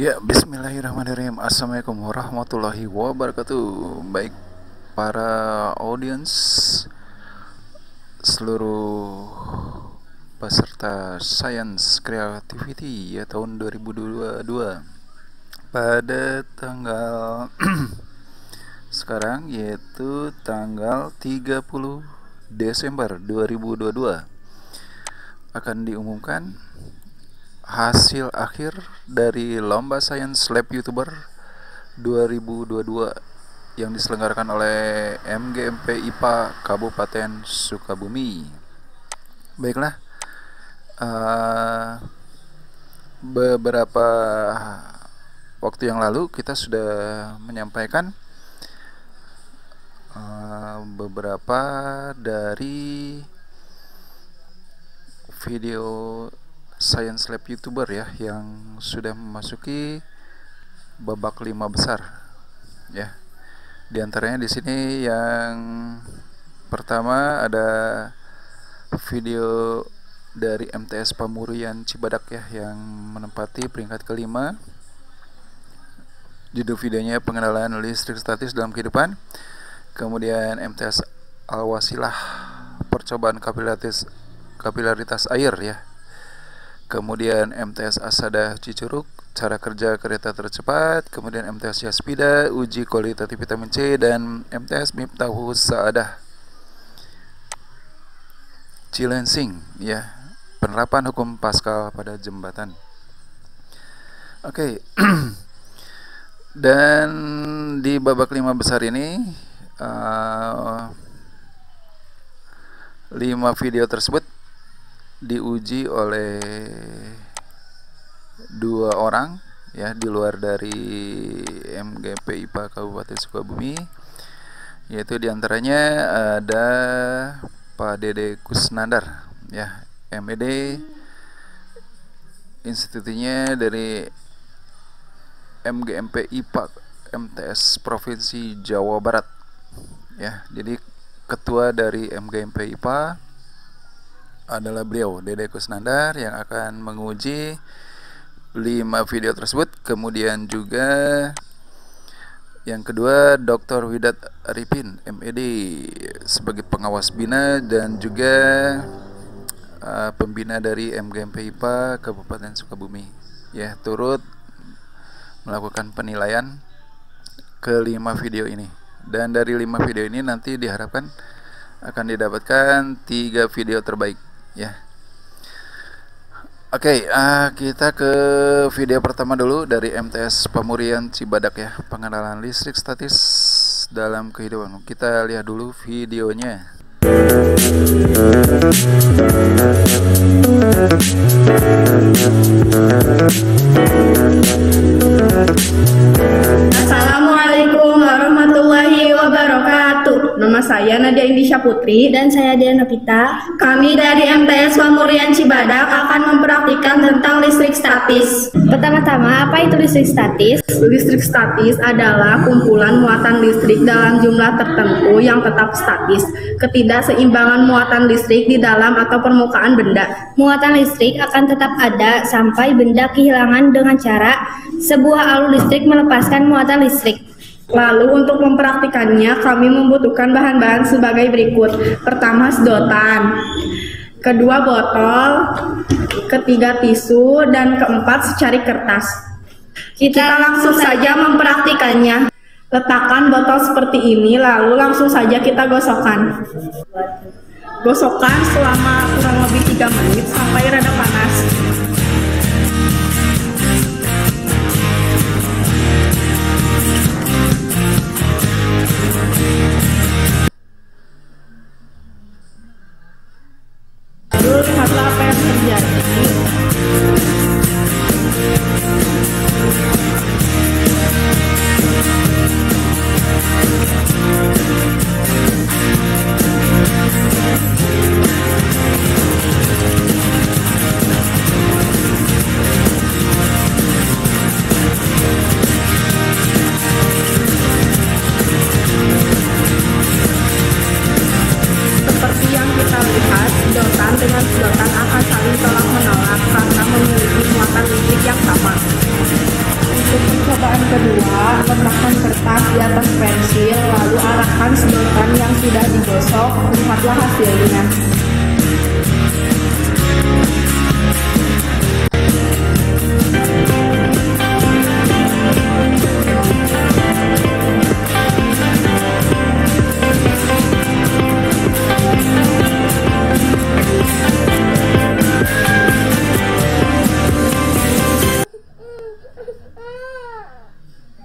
Ya, bismillahirrahmanirrahim. Assalamualaikum warahmatullahi wabarakatuh. Baik para audiens, seluruh peserta Science Creativity ya tahun 2022 pada tanggal sekarang yaitu tanggal 30 Desember 2022 akan diumumkan hasil akhir dari Lomba Science Lab YouTuber 2022 yang diselenggarakan oleh MGMP IPA Kabupaten Sukabumi. Baiklah, beberapa waktu yang lalu kita sudah menyampaikan beberapa dari video Science Lab YouTuber ya yang sudah memasuki babak 5 besar ya. Di antaranya di sini yang pertama ada video dari MTS Pamurian Cibadak ya yang menempati peringkat kelima. Judul videonya pengenalan listrik statis dalam kehidupan. Kemudian MTS Al-Wasilah percobaan kapilaritas air ya. Kemudian MTS Asada Cicurug cara kerja kereta tercepat. Kemudian MTS Yaspida uji kualitatif vitamin C. Dan MTS Miftahus Saadah Cilensing ya, penerapan hukum Paskal pada jembatan. Oke. Dan di babak 5 besar ini 5 video tersebut diuji oleh 2 orang ya di luar dari MGP IPA Kabupaten Sukabumi, yaitu diantaranya ada Pak Dede Kusnandar ya, MED, institusinya dari MGMP IPA MTS Provinsi Jawa Barat ya. Jadi ketua dari MGMP IPA adalah beliau Dede Kusnandar yang akan menguji 5 video tersebut. Kemudian juga yang kedua Dr. Widat Arifin MED sebagai pengawas bina dan juga pembina dari MGMP IPA Kabupaten Sukabumi ya, turut melakukan penilaian ke-5 video ini. Dan dari 5 video ini nanti diharapkan akan didapatkan 3 video terbaik ya. Oke, kita ke video pertama dulu dari MTS Pamurian Cibadak ya, pengenalan listrik statis dalam kehidupan. Kita lihat dulu videonya. Assalamualaikum warahmatullahi wabarakatuh. Nama saya Nadia Indisha Putri dan saya Diana Pita. Kami dari MTS Pamurian Cibadak akan mempraktikkan tentang listrik statis. Pertama-tama, apa itu listrik statis? Listrik statis adalah kumpulan muatan listrik dalam jumlah tertentu yang tetap statis. Ketidakseimbangan muatan listrik di dalam atau permukaan benda. Muatan listrik akan tetap ada sampai benda kehilangan dengan cara sebuah alur listrik melepaskan muatan listrik. Lalu untuk mempraktikannya kami membutuhkan bahan-bahan sebagai berikut. Pertama, sedotan. Kedua, botol. Ketiga, tisu. Dan keempat, secari kertas. Kita langsung saja mempraktikannya. Letakkan botol seperti ini, lalu langsung saja kita gosokkan. Gosokkan selama kurang lebih 3 menit sampai rada panas. Lalu lihatlah apa yang terjadi. kedua, letakkan kertas di atas pensil, lalu arahkan sedotan yang sudah digosok, lihatlah hasilnya.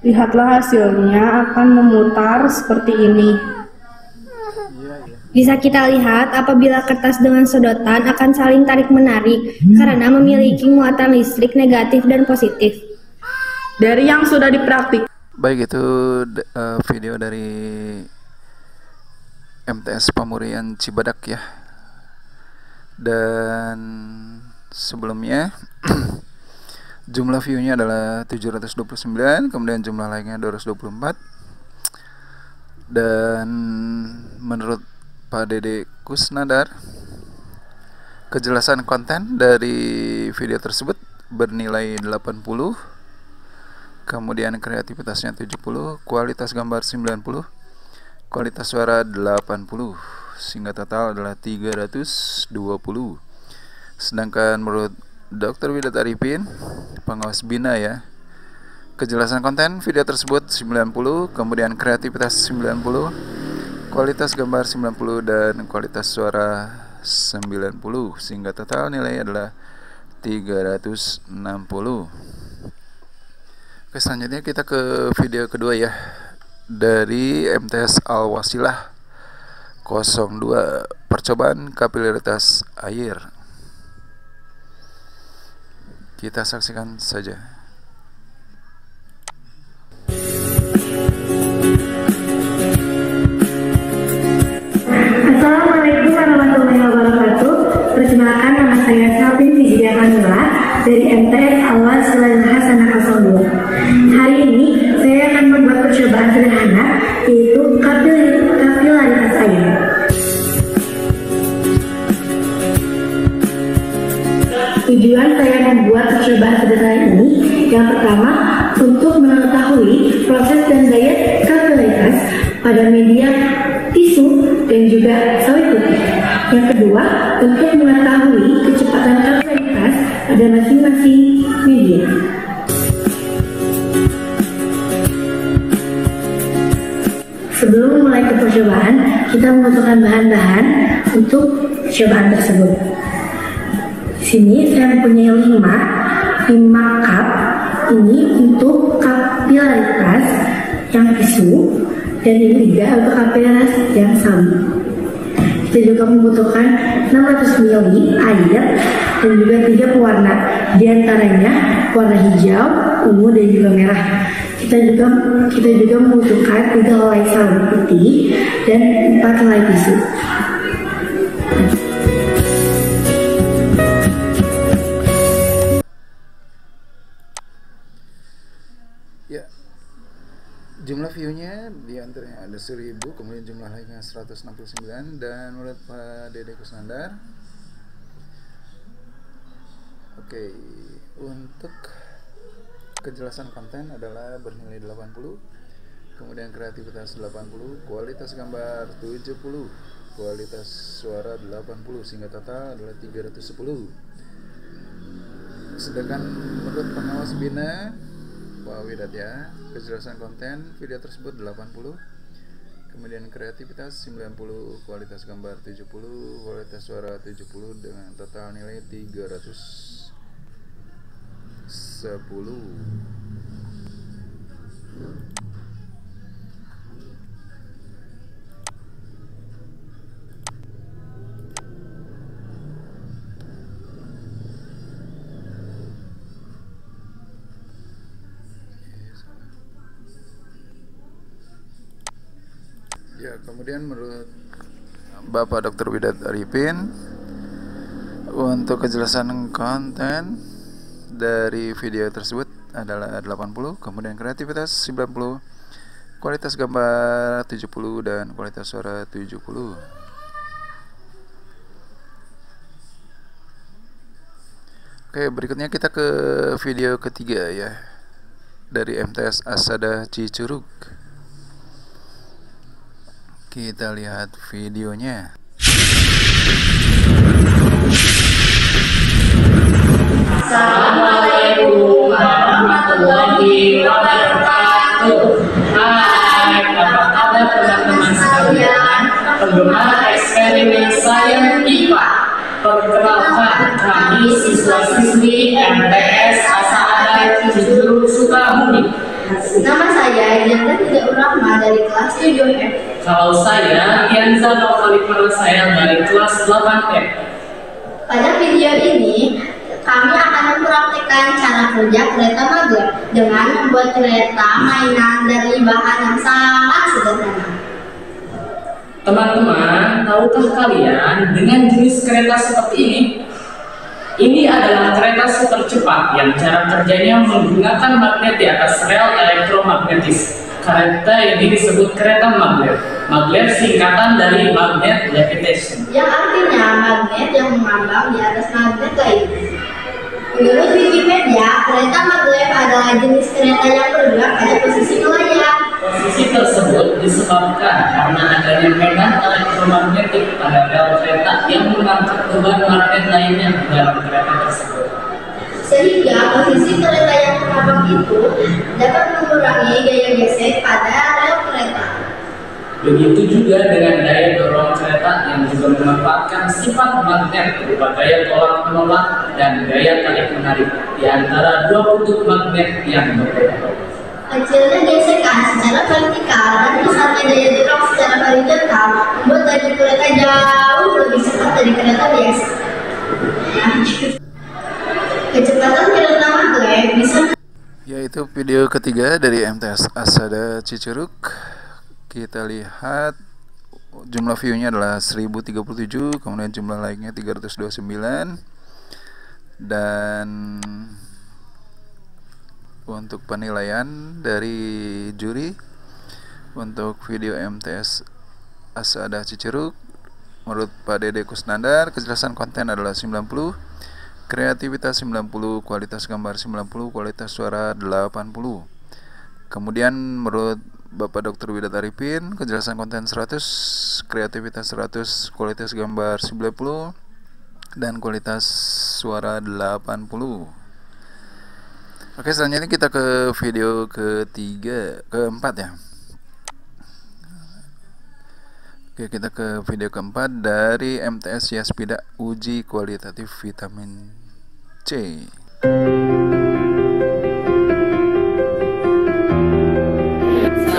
Lihatlah hasilnya akan memutar seperti ini. Bisa kita lihat apabila kertas dengan sedotan akan saling tarik-menarik karena memiliki muatan listrik negatif dan positif. Dari yang sudah dipraktik. Baik, itu video dari MTS Pamurian Cibadak ya. Dan sebelumnya jumlah view-nya adalah 729, kemudian jumlah like-nya 224. Dan menurut Pak Dede Kusnandar, kejelasan konten dari video tersebut bernilai 80, kemudian kreativitasnya 70, kualitas gambar 90, kualitas suara 80, sehingga total adalah 320. Sedangkan menurut Dr. Widat Arifin, pengawas BINA ya, kejelasan konten video tersebut 90, kemudian kreativitas 90, kualitas gambar 90, dan kualitas suara 90, sehingga total nilai adalah 360. Oke, selanjutnya kita ke video kedua ya, dari MTS Al-Wasilah 02, percobaan kapilaritas air. Kita saksikan saja. Assalamualaikum warahmatullahi wabarakatuh. Perkenalkan, nama saya Salvin Fijia Kamila dari MTS Al-Wasilah Hasanah 02. Hari ini saya akan membuat percobaan sederhana, yaitu kapilaritas air. Tujuan saya membuat percobaan sederhana ini, yang pertama, untuk mengetahui proses dan daya kapilaritas pada media tisu dan juga sawit putih. Yang kedua, untuk mengetahui kecepatan kapilaritas pada masing-masing media. Sebelum memulai percobaan, kita membutuhkan bahan-bahan untuk percobaan tersebut. Di sini saya mempunyai 5 cup ini untuk kapilaritas yang tisu, dan ini 3 untuk kapilaritas yang sawit. Kita juga membutuhkan 600 ml air dan juga 3 pewarna, diantaranya warna hijau, ungu, dan juga merah. Kita juga membutuhkan 3 helai sawit putih dan 4 helai tisu. Ya, jumlah view-nya di antaranya ada 1000, kemudian jumlah like-nya 169, dan menurut Pak Dede Kusnandar, oke, untuk kejelasan konten adalah bernilai 80, kemudian kreativitas 80, kualitas gambar 70, kualitas suara 80, sehingga total adalah 310. Sedangkan menurut pengawas BINA Pak Widat ya, kejelasan konten video tersebut 80, kemudian kreativitas 90, kualitas gambar 70, kualitas suara 70, dengan total nilai 310. Ya, kemudian menurut Bapak Dr. Widat Arifin, untuk kejelasan konten dari video tersebut adalah 80, kemudian kreativitas 90, kualitas gambar 70, dan kualitas suara 70. Oke, berikutnya kita ke video ketiga ya, dari MTS Asada Cicurug. Kita lihat videonya. Assalamualaikum warahmatullahi wabarakatuh. Hai, apa kabar teman-teman sekalian, penggemar eksperimen sains IPA. Perkenalkan, kami siswa-siswi MTS Asada Cicurug Sukabumi. Nama saya Diana Tidak Rahma dari kelas 7F. Kalau saya Dianza Nova saya dari kelas 8F. Pada video ini, kami akan mempraktikkan cara kerja kereta maglev dengan membuat kereta mainan dari bahan yang sangat sederhana. Teman-teman, tahukah kalian dengan jenis kereta seperti ini? Ini adalah kereta super cepat yang cara kerjanya menggunakan magnet di atas rel elektromagnetis. Kereta ini disebut kereta maglev. Maglev singkatan dari magnet levitation, Yang artinya magnet yang mengambang di atas magnet lain. Menurut Wikipedia, kereta maglev adalah jenis kereta yang bergerak pada posisi melayang. Posisi tersebut disebabkan karena adanya medan elektromagnetik pada rel kereta yang mengangkat beban magnet lainnya di dalam kereta tersebut. Sehingga posisi kereta yang mengambang itu dapat mengurangi gaya gesek pada rel kereta. Begitu juga dengan daya dorong kereta yang juga memanfaatkan sifat magnet berupa daya tolak menolak dan daya tarik menarik di antara dua kutub magnet yang berbeda. Kecilnya gesekan secara vertikal dan besarnya daya dorong secara horizontal membuat laju kereta jauh lebih cepat dari kereta biasa. Kecepatan kereta maglev bisa. Yaitu video ketiga dari MTS Asada Cicurug. Kita lihat jumlah view-nya adalah 1037, kemudian jumlah like-nya 329, dan untuk penilaian dari juri untuk video MTS Asada Cicurug, menurut Pak Dede Kusnandar, kejelasan konten adalah 90, kreativitas 90, kualitas gambar 90, kualitas suara 80. Kemudian menurut Bapak Dr. Widat Arifin, kejelasan konten 100, kreativitas 100, kualitas gambar 90, dan kualitas suara 80. Oke, selanjutnya kita ke video keempat ya. Oke, kita ke video keempat dari MTS Yaspida, uji kualitatif vitamin C.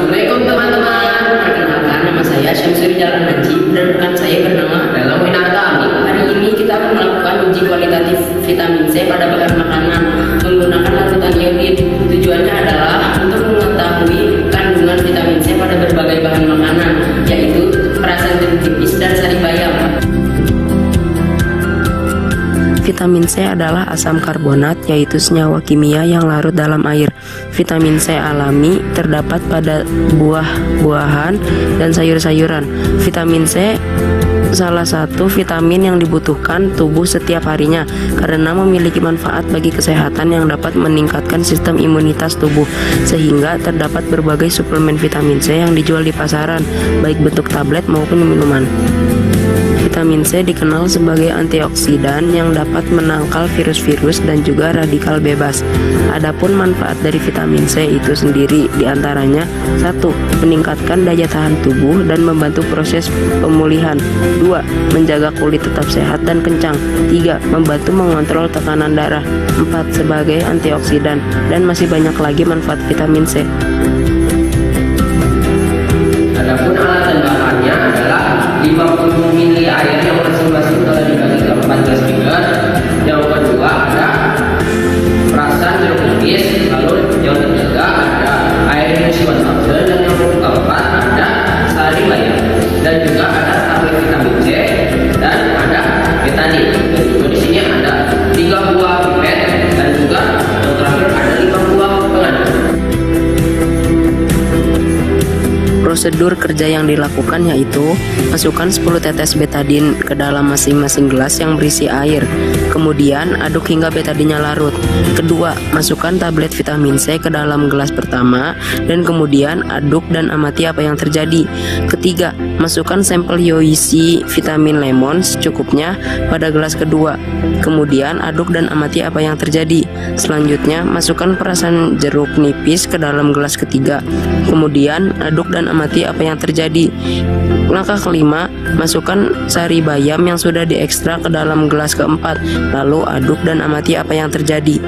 Assalamualaikum teman-teman, perkenalkan nama saya Syamsuri Jalan Najib dan rekan saya bernama adalah Winarta Ami. Hari ini kita akan melakukan uji kualitatif vitamin C pada bahan makanan menggunakan larutan iodid. Tujuannya adalah untuk mengetahui kandungan vitamin C pada berbagai bahan makanan, yaitu perasan jeruk nipis dan sari bayam. Vitamin C adalah asam karbonat, yaitu senyawa kimia yang larut dalam air. Vitamin C alami terdapat pada buah-buahan dan sayur-sayuran. Vitamin C salah satu vitamin yang dibutuhkan tubuh setiap harinya karena memiliki manfaat bagi kesehatan yang dapat meningkatkan sistem imunitas tubuh, sehingga terdapat berbagai suplemen vitamin C yang dijual di pasaran, baik bentuk tablet maupun minuman. Vitamin C dikenal sebagai antioksidan yang dapat menangkal virus-virus dan juga radikal bebas. Adapun manfaat dari vitamin C itu sendiri diantaranya: 1. Meningkatkan daya tahan tubuh dan membantu proses pemulihan. 2. Menjaga kulit tetap sehat dan kencang. 3. Membantu mengontrol tekanan darah. 4. Sebagai antioksidan. Dan masih banyak lagi manfaat vitamin C. Adapun alat dan bahannya adalah 50 ml air yang masing-masing telah dibagi ke 14 liter. Yang kedua ada perasan jeruk nipis, lalu yang ketiga ada air isi water, dan yang keempat ada sari bayam, dan juga ada tablet vitamin C dan ada betadine. Dan juga di sini ada 3 buah pipet dan juga yang terakhir ada 5 buah pengaduk. Prosedur kerja yang dilakukan yaitu masukkan 10 tetes betadin ke dalam masing-masing gelas yang berisi air. Kemudian aduk hingga betadinnya larut. Kedua, masukkan tablet vitamin C ke dalam gelas pertama dan kemudian aduk dan amati apa yang terjadi. Ketiga, masukkan sampel UIC vitamin lemon secukupnya pada gelas kedua. Kemudian aduk dan amati apa yang terjadi. Selanjutnya, masukkan perasan jeruk nipis ke dalam gelas ketiga. Kemudian aduk dan amati apa yang terjadi. Langkah kelima, masukkan sari bayam yang sudah diekstrak ke dalam gelas keempat. Lalu aduk dan amati apa yang terjadi.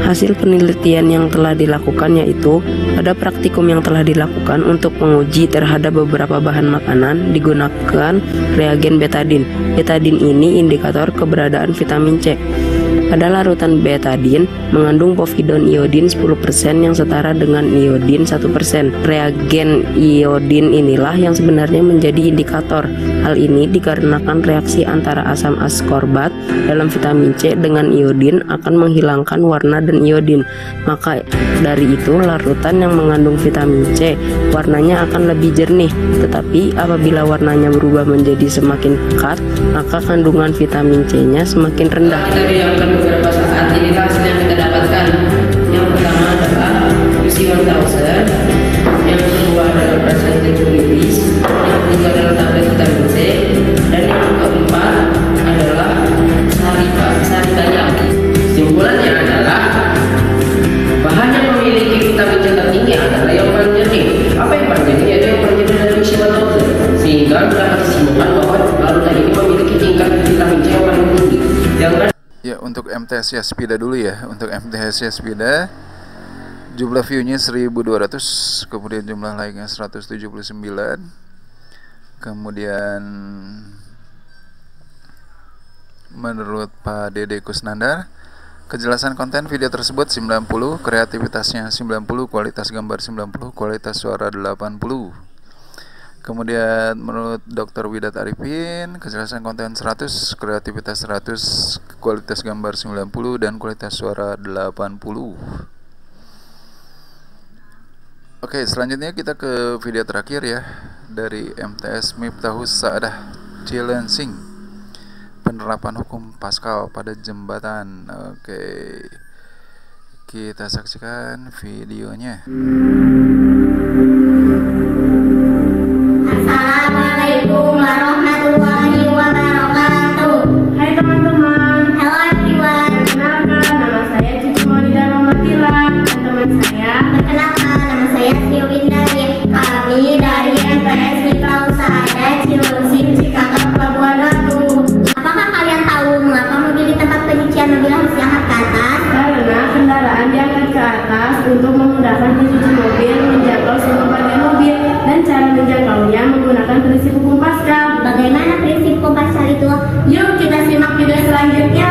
Hasil penelitian yang telah dilakukan yaitu ada praktikum yang telah dilakukan untuk menguji terhadap beberapa bahan makanan digunakan reagen betadin. Betadin ini indikator keberadaan vitamin C. Pada larutan betadin mengandung povidon iodin 10% yang setara dengan iodin 1%. Reagen iodin inilah yang sebenarnya menjadi indikator. Hal ini dikarenakan reaksi antara asam askorbat dalam vitamin C dengan iodin akan menghilangkan warna dan iodin. Maka dari itu larutan yang mengandung vitamin C warnanya akan lebih jernih. Tetapi apabila warnanya berubah menjadi semakin pekat, maka kandungan vitamin C-nya semakin rendah. Beberapa saat ini hasil yang kita dapatkan. Yang pertama adalah UC 1000, yang kedua adalah perasan jeruk nipis, yang ketiga adalah tablet vitamin C, dan yang keempat adalah sari bayam. Kesimpulannya adalah bahan yang memiliki vitamin C tertinggi adalah yang paling jernih. Apa yang paling jernih? Yaitu yang paling jernih dari UC 1000, sehingga dapat disimpulkan bahwa larutan ini memiliki tingkat vitamin C yang paling tinggi. Ya, untuk MTS Yaspida dulu ya. Untuk MTS Yaspida jumlah view-nya 1200, kemudian jumlah like-nya 179. Kemudian menurut Pak Dede Kusnandar, kejelasan konten video tersebut 90, kreativitasnya 90, kualitas gambar 90, kualitas suara 80. Kemudian menurut Dr. Widat Arifin, kejelasan konten 100, kreativitas 100, kualitas gambar 90, dan kualitas suara 80. Oke, selanjutnya kita ke video terakhir ya, dari MTS Miftahus Sa'adah Cilensing, penerapan hukum Pascal pada jembatan. Oke, kita saksikan videonya. Assalamualaikum warahmatullahi wabarakatuh. Hai teman-teman. Hello everyone. Perkenalkan, nama saya Cici Maulida Romatila dan teman saya. Perkenalkan, nama saya Sri Windari. Kami dari MTS Miftahus Sa'adah Cilensing, Cikakak, Pelabuhan Ratu. Apakah kalian tahu mengapa mobil di tempat penyucian mobil harus diangkat ke atas? Karena kendaraan diangkat ke atas untuk memudahkan pencuci mobil menjangkau semua bagian mobil, dan cara menjangkaunya menggunakan prinsip hukum Pascal. Bagaimana prinsip hukum Pascal itu? Yuk kita simak video selanjutnya.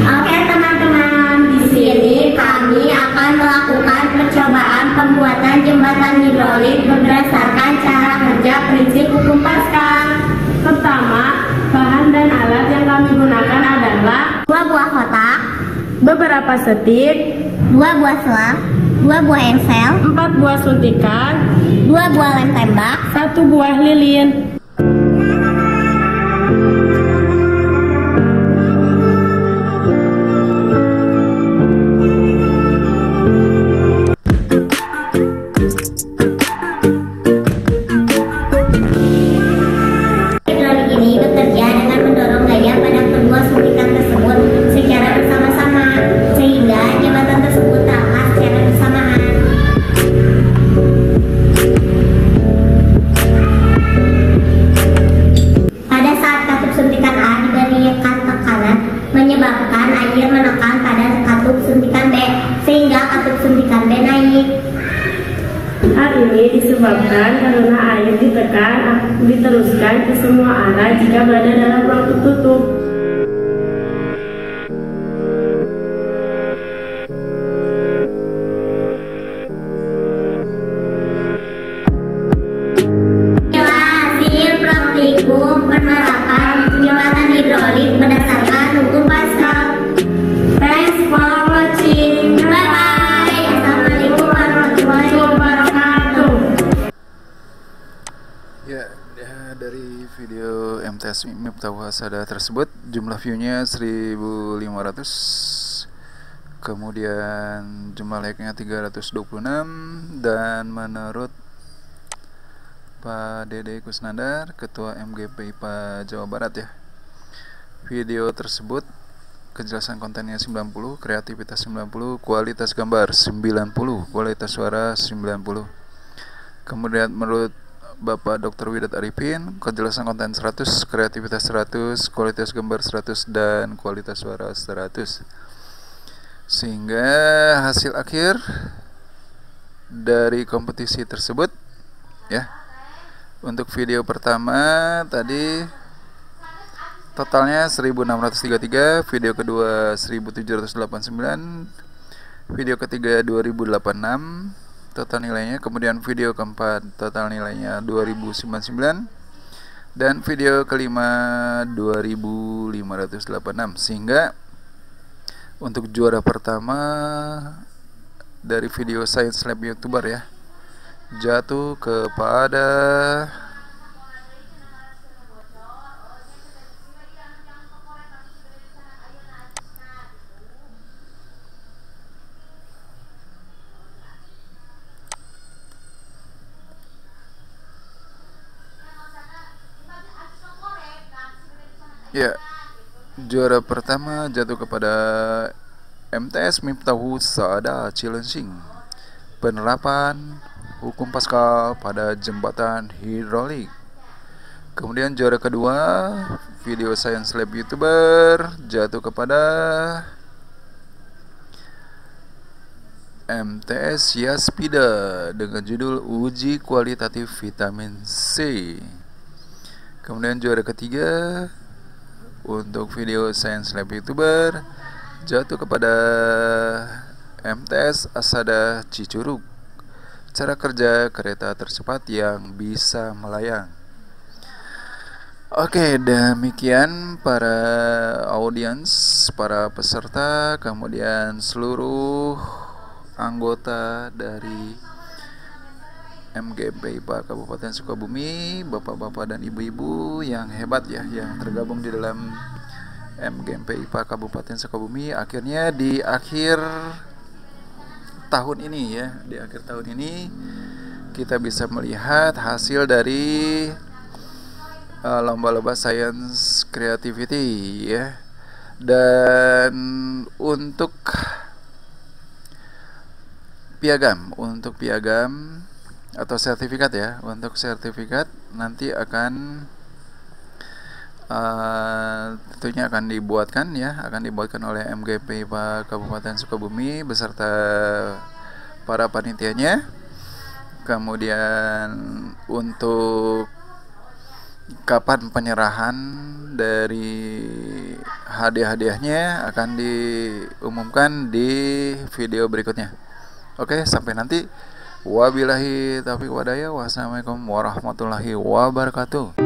Oke teman-teman, di sini kami akan melakukan percobaan pembuatan jembatan hidrolik berdasarkan cara kerja prinsip hukum Pascal. Pertama, bahan dan alat yang kami gunakan adalah 2 buah kotak, beberapa setik, 2 buah selang, 2 buah engsel, 4 buah suntikan, 2 buah lem tembak, 1 buah lilin. hidrolik ini bekerja dengan mendorong gaya pada kedua suntikan tersebut secara bersama-sama, sehingga jembatan tersebut terangkat secara bersamaan. Pada saat katup suntikan A diberikan tekanan, menyebabkan air menekan pada katup suntikan B, sehingga katup suntikan B naik. Hal ini disebabkan karena air diteruskan ke semua arah jika berada dalam ruang tertutup. Inilah hasil praktikum penerapan jembatan hidrolik berdasarkan video MTS Miftahul Hasadah tersebut jumlah viewnya 1500, kemudian jumlah like-nya 326, dan menurut Pak Dede Kusnandar, Ketua MGP IPA Jawa Barat ya, video tersebut kejelasan kontennya 90, kreativitas 90, kualitas gambar 90, kualitas suara 90. Kemudian menurut Bapak Dr. Widat Arifin, kejelasan konten 100, kreativitas 100, kualitas gambar 100, dan kualitas suara 100. Sehingga hasil akhir dari kompetisi tersebut ya, untuk video pertama tadi totalnya 1633, video kedua 1789, video ketiga 2086 total nilainya, kemudian video keempat total nilainya 2099, dan video kelima 2586. Sehingga untuk juara pertama dari video Science Lab YouTuber ya, jatuh kepada juara pertama jatuh kepada MTS Miftahul Hasadah Cilengsi, penerapan hukum Paskal pada jembatan hidrolik. Kemudian juara kedua video Science Lab YouTuber jatuh kepada MTS Yaspida dengan judul Uji Kualitatif Vitamin C. Kemudian juara ketiga untuk video Science Lab YouTuber jatuh kepada MTS Asada Cicurug, cara kerja kereta tercepat yang bisa melayang. Oke, demikian para audiens, para peserta, kemudian seluruh anggota dari MGP IPA Kabupaten Sukabumi, bapak-bapak dan ibu-ibu yang hebat ya, yang tergabung di dalam MGP IPA Kabupaten Sukabumi. Akhirnya di akhir tahun ini ya, di akhir tahun ini kita bisa melihat hasil dari lomba-lomba Science Creativity ya. Dan untuk piagam atau sertifikat ya, untuk sertifikat nanti akan tentunya akan dibuatkan oleh MGP IPA Kabupaten Sukabumi beserta para panitianya. Kemudian untuk kapan penyerahan dari hadiah-hadiahnya akan diumumkan di video berikutnya. Oke, sampai nanti. Wabillahi taufiq walhidayah. Wassalamualaikum warahmatullahi wabarakatuh.